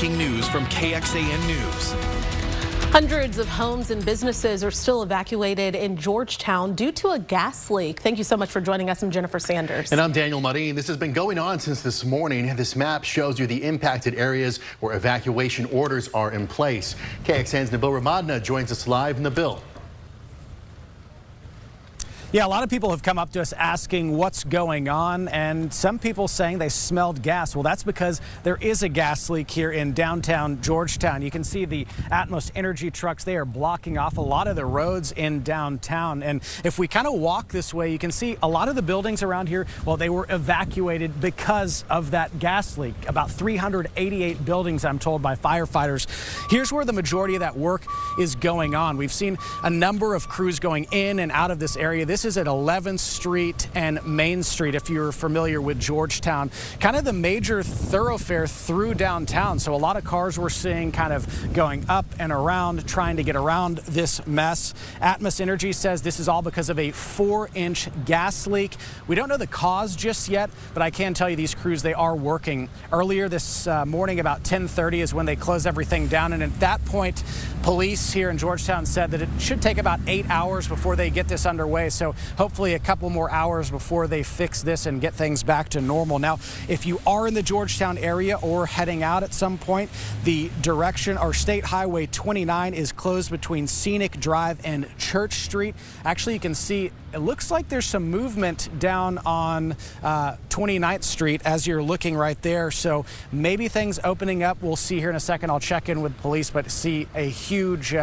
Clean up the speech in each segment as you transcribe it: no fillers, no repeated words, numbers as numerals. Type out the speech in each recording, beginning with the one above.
breaking news from KXAN News. Hundreds of homes and businesses are still evacuated in Georgetown due to a gas leak. Thank you so much for joining us. I'm Jennifer Sanders. And I'm Daniel Marin. This has been going on since this morning. This map shows you the impacted areas where evacuation orders are in place. KXAN's Nabil Ramadna joins us live. Nabil. Yeah, a lot of people have come up to us asking what's going on, and some people saying they smelled gas. Well, that's because there is a gas leak here in downtown Georgetown. You can see the Atmos Energy trucks. They are blocking off a lot of the roads in downtown. And if we kind of walk this way, you can see a lot of the buildings around here, well, they were evacuated because of that gas leak. About 388 buildings, I'm told, by firefighters. Here's where the majority of that work is going on. We've seen a number of crews going in and out of this area. This is at 11th Street and Main Street, if you're familiar with Georgetown, kind of the major thoroughfare through downtown. So a lot of cars we're seeing kind of going up and around, trying to get around this mess. Atmos Energy says this is all because of a 4-inch gas leak. We don't know the cause just yet, but I can tell you these crews, they are working. Earlier this morning, about 10:30 is when they close everything down. And at that point, police here in Georgetown said that it should take about 8 hours before they get this underway. So hopefully a couple more hours before they fix this and get things back to normal. Now, if you are in the Georgetown area or heading out at some point, the direction or State Highway 29 is closed between Scenic Drive and Church Street. Actually, you can see it looks like there's some movement down on 29th Street as you're looking right there. So maybe things opening up. We'll see here in a second. I'll check in with police, but see a huge,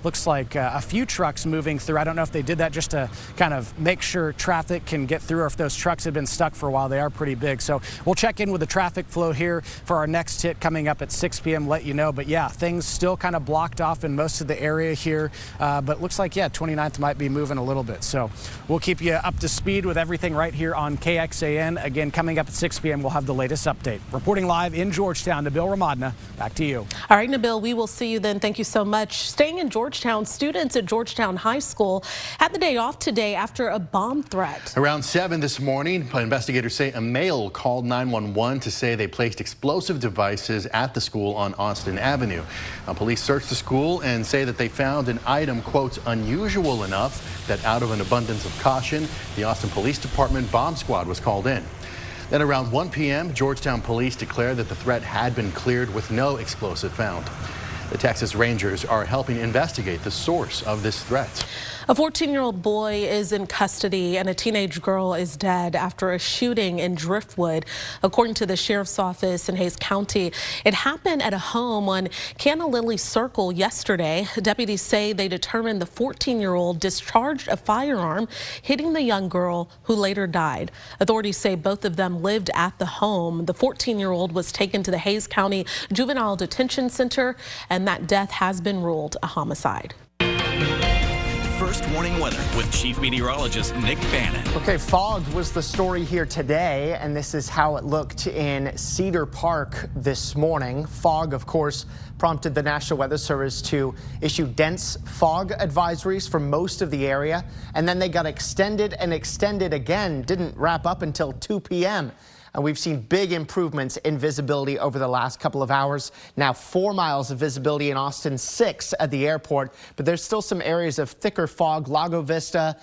looks like a few trucks moving through. I don't know if they did that just to kind of make sure traffic can get through, or if those trucks have been stuck for a while. They are pretty big. So we'll check in with the traffic flow here for our next hit coming up at 6 p.m. Let you know. But yeah, things still kind of blocked off in most of the area here. But looks like, yeah, 29th might be moving a little bit. So we'll keep you up to speed with everything right here on KXAN. Again, coming up at 6 p.m., we'll have the latest update. Reporting live in Georgetown, Nabil Ramadna, back to you. All right, Nabil, we will see you then. Thank you so much. Staying in Georgetown, students at Georgetown High School had the day off today after a bomb threat. Around 7 this morning, investigators say a male called 911 to say they placed explosive devices at the school on Austin Avenue. Police searched the school and say that they found an item, quote, unusual enough that out of an abundance of caution, the Austin Police Department bomb squad was called in. Then around 1 p.m., Georgetown police declared that the threat had been cleared with no explosive found. The Texas Rangers are helping investigate the source of this threat. A 14-year-old boy is in custody and a teenage girl is dead after a shooting in Driftwood. According to the sheriff's office in Hays County, it happened at a home on Canalilly Circle yesterday. Deputies say they determined the 14-year-old discharged a firearm, hitting the young girl who later died. Authorities say both of them lived at the home. The 14-year-old was taken to the Hays County Juvenile Detention Center, and that death has been ruled a homicide. First warning weather with Chief Meteorologist Nick Bannon. Okay, fog was the story here today, and this is how it looked in Cedar Park this morning. Fog, of course, prompted the National Weather Service to issue dense fog advisories for most of the area, and then they got extended and extended again. Didn't wrap up until 2 p.m. And we've seen big improvements in visibility over the last couple of hours. Now 4 miles of visibility in Austin, 6 at the airport, but there's still some areas of thicker fog. Lago Vista,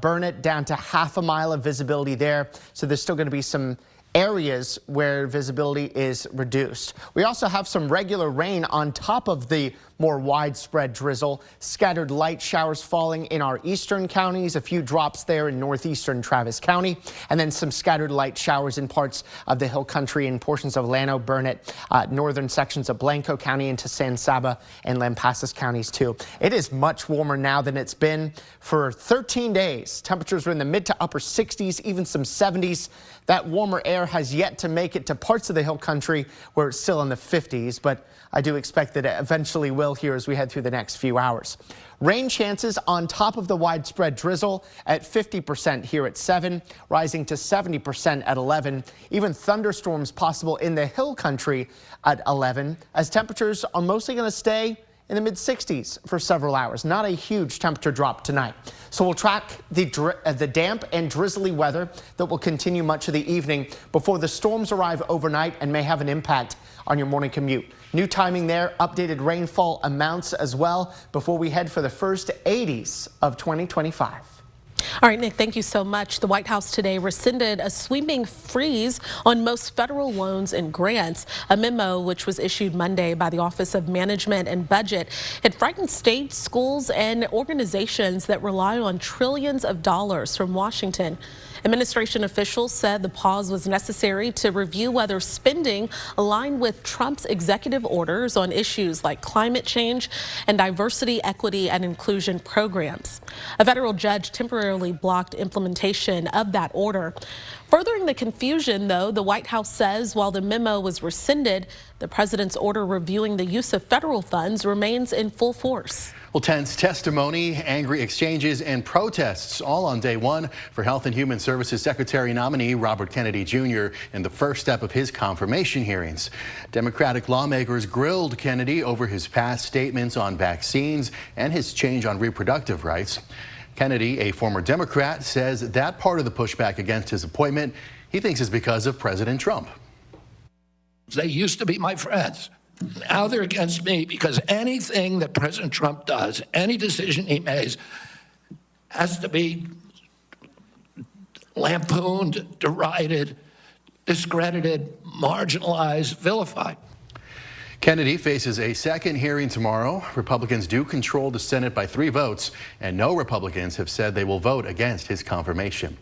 Burnett down to half a mile of visibility there. So there's still going to be some areas where visibility is reduced. We also have some regular rain on top of the more widespread drizzle. Scattered light showers falling in our eastern counties, a few drops there in northeastern Travis County, and then some scattered light showers in parts of the Hill Country and portions of Llano, Burnett, northern sections of Blanco County into San Saba and Lampasas counties too. It is much warmer now than it's been for 13 days. Temperatures are in the mid to upper 60s, even some 70s. That warmer air has yet to make it to parts of the Hill Country where it's still in the 50s, but I do expect that it eventually will here as we head through the next few hours. Rain chances on top of the widespread drizzle at 50% here at 7, rising to 70% at 11. Even thunderstorms possible in the Hill Country at 11, as temperatures are mostly going to stay in the mid-60s for several hours. Not a huge temperature drop tonight. So we'll track the damp and drizzly weather that will continue much of the evening before the storms arrive overnight and may have an impact on your morning commute. New timing there, updated rainfall amounts as well before we head for the first 80s of 2025. All right, Nick, thank you so much. The White House today rescinded a sweeping freeze on most federal loans and grants. A memo which was issued Monday by the Office of Management and Budget. It frightened states, schools, and organizations that rely on trillions of dollars from Washington. Administration officials said the pause was necessary to review whether spending aligned with Trump's executive orders on issues like climate change and diversity, equity, and inclusion programs. A federal judge temporarily blocked implementation of that order. Furthering the confusion, though, the White House says while the memo was rescinded, the president's order reviewing the use of federal funds remains in full force. Well, tense testimony, angry exchanges, and protests all on day one for Health and Human Services Secretary nominee Robert Kennedy Jr. in the first step of his confirmation hearings. Democratic lawmakers grilled Kennedy over his past statements on vaccines and his change on reproductive rights. Kennedy, a former Democrat, says that part of the pushback against his appointment he thinks is because of President Trump. They used to be my friends. Now they're against me because anything that President Trump does, any decision he makes, has to be lampooned, derided, discredited, marginalized, vilified. Kennedy faces a second hearing tomorrow. Republicans do control the Senate by 3 votes, and no Republicans have said they will vote against his confirmation.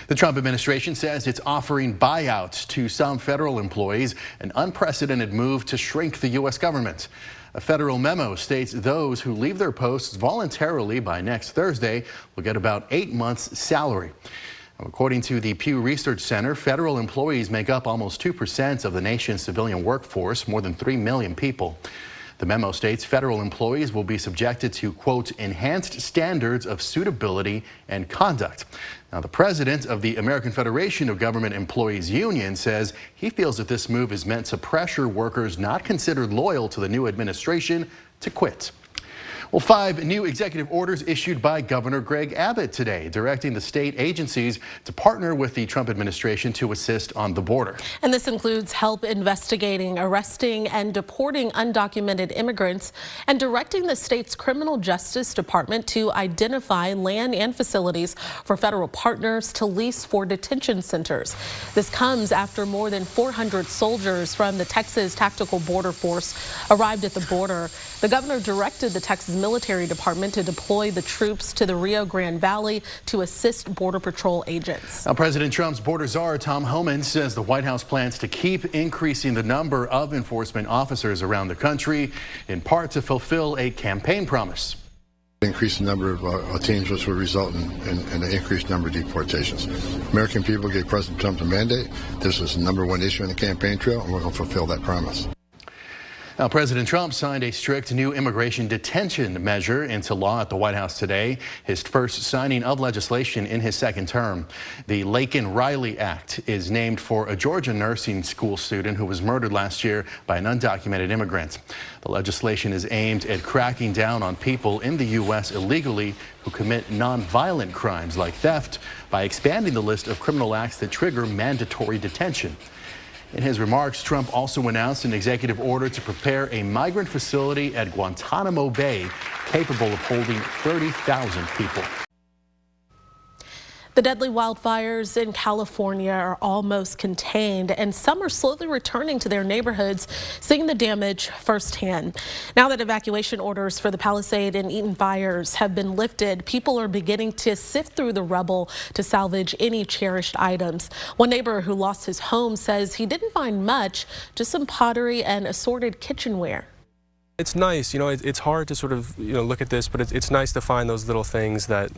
The Trump administration says it's offering buyouts to some federal employees, an unprecedented move to shrink the U.S. government. A federal memo states those who leave their posts voluntarily by next Thursday will get about 8 months' salary. According to the Pew Research Center, federal employees make up almost 2% of the nation's civilian workforce, more than 3 million people. The memo states federal employees will be subjected to, quote, enhanced standards of suitability and conduct. Now, the president of the American Federation of Government Employees Union says he feels that this move is meant to pressure workers not considered loyal to the new administration to quit. Well, 5 new executive orders issued by Governor Greg Abbott today, directing the state agencies to partner with the Trump administration to assist on the border. And this includes help investigating, arresting, and deporting undocumented immigrants, and directing the state's criminal justice department to identify land and facilities for federal partners to lease for detention centers. This comes after more than 400 soldiers from the Texas Tactical Border Force arrived at the border. The governor directed the Texas military department to deploy the troops to the Rio Grande Valley to assist Border Patrol agents. Now, President Trump's border czar, Tom Homan, says the White House plans to keep increasing the number of enforcement officers around the country, in part to fulfill a campaign promise. Increase the number of teams, which will result in an increased number of deportations. American people gave President Trump a mandate. This is the #1 issue in the campaign trail, and we're going to fulfill that promise. Now, President Trump signed a strict new immigration detention measure into law at the White House today, his first signing of legislation in his second term. The Laken-Riley Act is named for a Georgia nursing school student who was murdered last year by an undocumented immigrant. The legislation is aimed at cracking down on people in the U.S. illegally who commit nonviolent crimes like theft by expanding the list of criminal acts that trigger mandatory detention. In his remarks, Trump also announced an executive order to prepare a migrant facility at Guantanamo Bay capable of holding 30,000 people. The deadly wildfires in California are almost contained, and some are slowly returning to their neighborhoods, seeing the damage firsthand. Now that evacuation orders for the Palisade and Eaton fires have been lifted, people are beginning to sift through the rubble to salvage any cherished items. One neighbor who lost his home says he didn't find much, just some pottery and assorted kitchenware. It's nice, you know, it's hard to sort of, look at this, but it's nice to find those little things that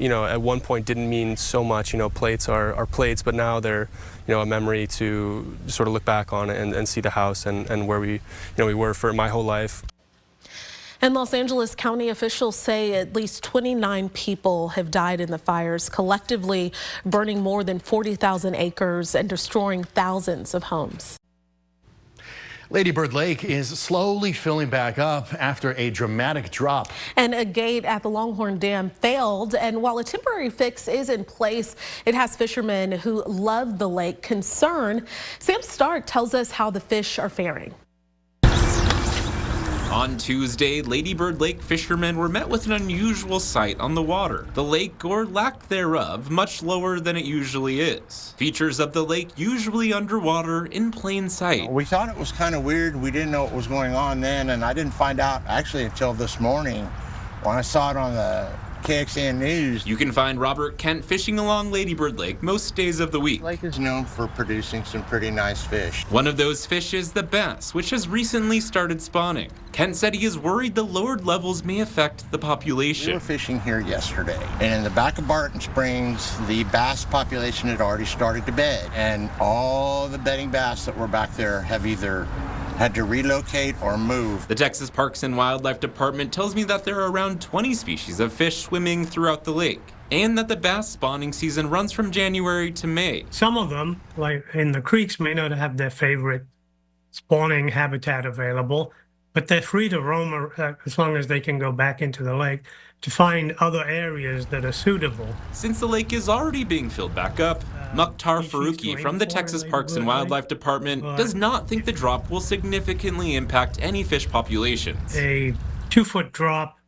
at one point didn't mean so much. Plates are plates, but now they're, a memory to sort of look back on and see the house and where we were for my whole life. And Los Angeles County officials say at least 29 people have died in the fires, collectively burning more than 40,000 acres and destroying thousands of homes. Lady Bird Lake is slowly filling back up after a dramatic drop. And a gate at the Longhorn Dam failed, and while a temporary fix is in place, it has fishermen who love the lake concerned. Sam Stark tells us how the fish are faring. On Tuesday, Lady Bird Lake fishermen were met with an unusual sight on the water. The lake, or lack thereof, much lower than it usually is. Features of the lake usually underwater in plain sight. We thought it was kind of weird. We didn't know what was going on then, and I didn't find out actually until this morning when I saw it on the KXAN News. You can find Robert Kent fishing along Lady Bird Lake most days of the week. The lake is known for producing some pretty nice fish. One of those fish is the bass, which has recently started spawning. Kent said he is worried the lowered levels may affect the population. We were fishing here yesterday, and in the back of Barton Springs, the bass population had already started to bed, and all the bedding bass that were back there have either had to relocate or move. The Texas Parks and Wildlife Department tells me that there are around 20 species of fish swimming throughout the lake, and that the bass spawning season runs from January to May. Some of them, like in the creeks, may not have their favorite spawning habitat available, but they're free to roam as long as they can go back into the lake to find other areas that are suitable. Since the lake is already being filled back up, Mukhtar Faruqi from the Texas Parks and Wildlife Department does not think the drop will significantly impact any fish populations. A 2-foot drop,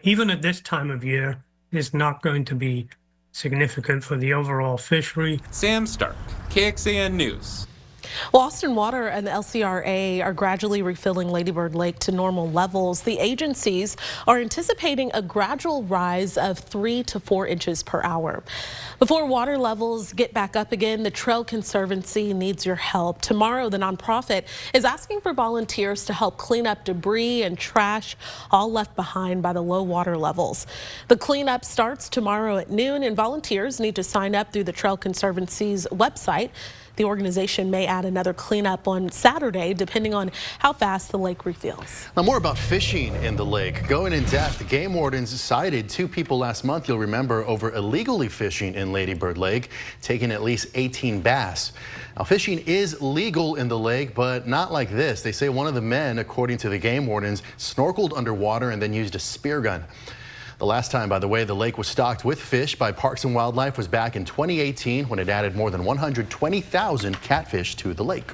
even at this time of year, is not going to be significant for the overall fishery. Sam Stark, KXAN News. Well, Austin Water and the LCRA are gradually refilling Lady Bird Lake to normal levels. The agencies are anticipating a gradual rise of 3 to 4 inches per hour. Before water levels get back up again, the Trail Conservancy needs your help. Tomorrow, the nonprofit is asking for volunteers to help clean up debris and trash all left behind by the low water levels. The cleanup starts tomorrow at noon, and volunteers need to sign up through the Trail Conservancy's website. The organization may add another cleanup on Saturday, depending on how fast the lake refills. Now, more about fishing in the lake. Going in depth, game wardens cited 2 people last month, you'll remember, over illegally fishing in Lady Bird Lake, taking at least 18 bass. Now, fishing is legal in the lake, but not like this. They say one of the men, according to the game wardens, snorkeled underwater and then used a spear gun. The last time, by the way, the lake was stocked with fish by Parks and Wildlife was back in 2018 when it added more than 120,000 catfish to the lake.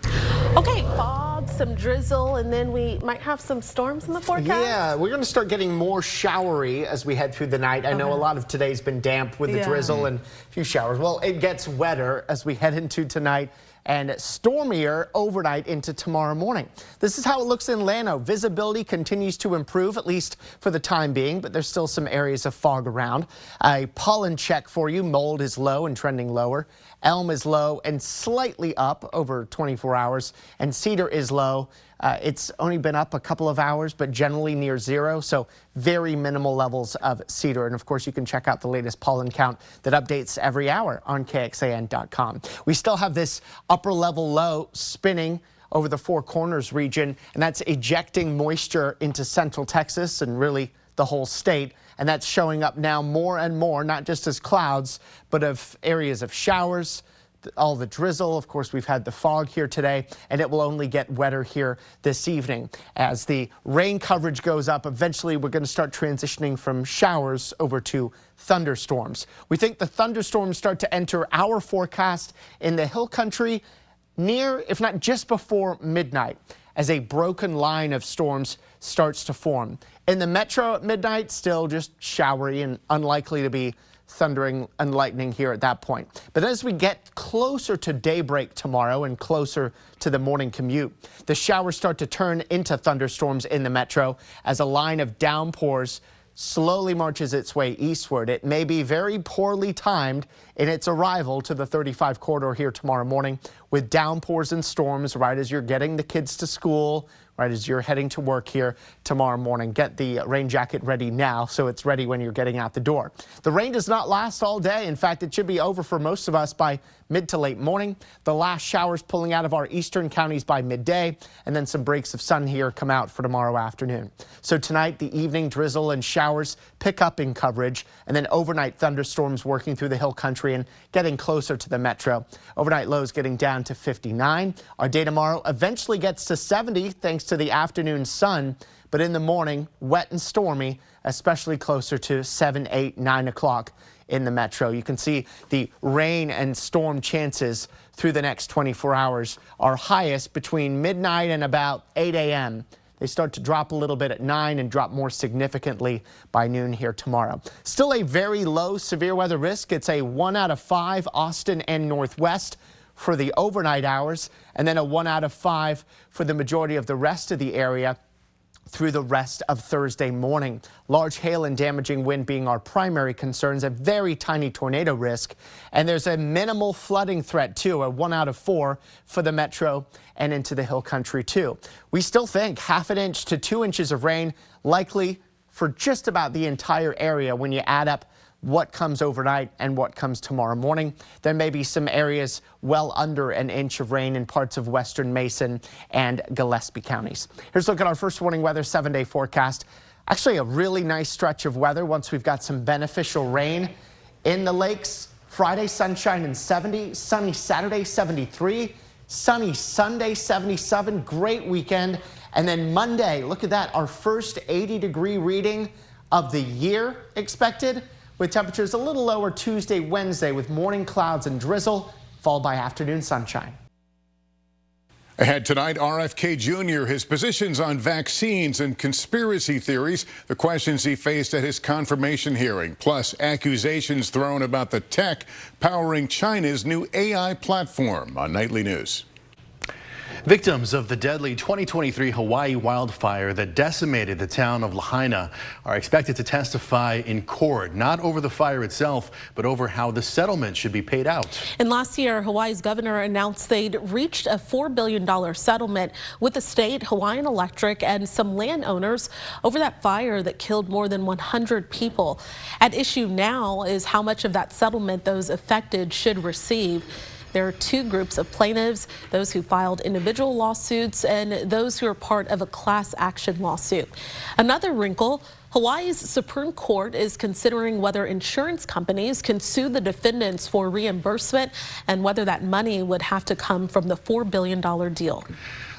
Okay, fog, some drizzle, and then we might have some storms in the forecast. Yeah, we're going to start getting more showery as we head through the night. I know a lot of today's been damp with the drizzle and a few showers. Well, it gets wetter as we head into tonight, and stormier overnight into tomorrow morning. This is how it looks in Llano. Visibility continues to improve, at least for the time being, but there's still some areas of fog around. A pollen check for you. Mold is low and trending lower. Elm is low and slightly up over 24 hours, and cedar is low. It's only been up a couple of hours, but generally near zero, so very minimal levels of cedar. And of course, you can check out the latest pollen count that updates every hour on KXAN.com. We still have this upper level low spinning over the Four Corners region, and that's ejecting moisture into Central Texas and really the whole state. And that's showing up now more and more, not just as clouds, but of areas of showers, all the drizzle. Of course, we've had the fog here today, and it will only get wetter here this evening. As the rain coverage goes up, eventually we're going to start transitioning from showers over to thunderstorms. We think the thunderstorms start to enter our forecast in the hill country near, if not just before midnight, as a broken line of storms starts to form. In the metro at midnight, still just showery and unlikely to be thundering and lightning here at that point. But as we get closer to daybreak tomorrow and closer to the morning commute, the showers start to turn into thunderstorms in the metro as a line of downpours slowly marches its way eastward. It may be very poorly timed in its arrival to the 35 corridor here tomorrow morning, with downpours and storms right as you're getting the kids to school, right as you're heading to work here tomorrow morning. Get the rain jacket ready now so it's ready when you're getting out the door. The rain does not last all day. In fact, it should be over for most of us by mid to late morning. The last showers pulling out of our eastern counties by midday, and then some breaks of sun here come out for tomorrow afternoon. So tonight, the evening drizzle and showers pick up in coverage, and then overnight thunderstorms working through the hill country and getting closer to the metro. Overnight lows getting down down to 59. Our day tomorrow eventually gets to 70 thanks to the afternoon sun, but in the morning, wet and stormy, especially closer to 7, 8, 9 o'clock in the metro. You can see the rain and storm chances through the next 24 hours are highest between midnight and about 8 a.m. They start to drop a little bit at 9 and drop more significantly by noon here tomorrow. Still a very low severe weather risk. It's a 1 out of 5 Austin and Northwest for the overnight hours, and then a 1 out of 5 for the majority of the rest of the area through the rest of Thursday morning. Large hail and damaging wind being our primary concerns, a very tiny tornado risk, and there's a minimal flooding threat too, a 1 out of 4 for the metro and into the hill country too. We still think 1/2 inch to 2 inches of rain likely for just about the entire area when you add up what comes overnight and what comes tomorrow morning. There may be some areas well under an inch of rain in parts of western Mason and Gillespie counties. Here's a look at our first warning weather 7-day forecast. Actually a really nice stretch of weather once we've got some beneficial rain in the lakes. Friday sunshine and 70, sunny Saturday 73, sunny Sunday 77, great weekend. And then Monday, look at that, our first 80-degree reading of the year expected, with temperatures a little lower Tuesday, Wednesday, with morning clouds and drizzle, followed by afternoon sunshine. Ahead tonight, RFK Jr., his positions on vaccines and conspiracy theories, the questions he faced at his confirmation hearing, plus accusations thrown about the tech powering China's new AI platform on Nightly News. Victims of the deadly 2023 Hawaii wildfire that decimated the town of Lahaina are expected to testify in court, not over the fire itself, but over how the settlement should be paid out. And last year, Hawaii's governor announced they'd reached a $4 billion settlement with the state, Hawaiian Electric, and some landowners over that fire that killed more than 100 people. At issue now is how much of that settlement those affected should receive. There are two groups of plaintiffs, those who filed individual lawsuits and those who are part of a class action lawsuit. Another wrinkle, Hawaii's Supreme Court is considering whether insurance companies can sue the defendants for reimbursement and whether that money would have to come from the $4 billion deal.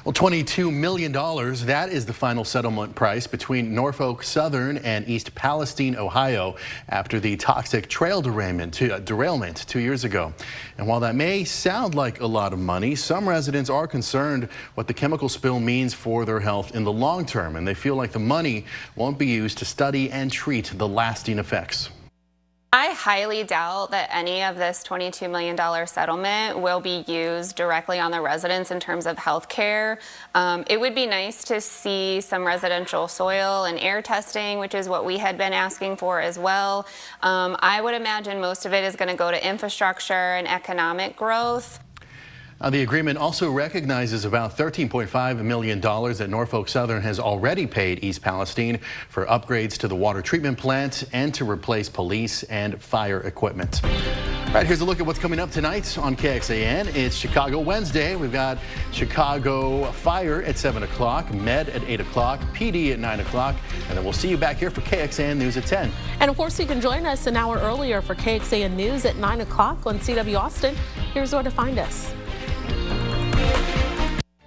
Well, $22 million, that is the final settlement price between Norfolk Southern and East Palestine, Ohio, after the toxic trail derailment 2 years ago. And while that may sound like a lot of money, some residents are concerned what the chemical spill means for their health in the long term, and they feel like the money won't be used to study and treat the lasting effects. I highly doubt that any of this $22 million settlement will be used directly on the residents in terms of health care. It would be nice to see some residential soil and air testing, which is what we had been asking for as well. I would imagine most of it is going to go to infrastructure and economic growth. The agreement also recognizes about $13.5 million that Norfolk Southern has already paid East Palestine for upgrades to the water treatment plant and to replace police and fire equipment. All right, here's a look at what's coming up tonight on KXAN. It's Chicago Wednesday. We've got Chicago Fire at 7 o'clock, Med at 8 o'clock, PD at 9 o'clock, and then we'll see you back here for KXAN News at 10. And of course, you can join us an hour earlier for KXAN News at 9 o'clock on CW Austin. Here's where to find us.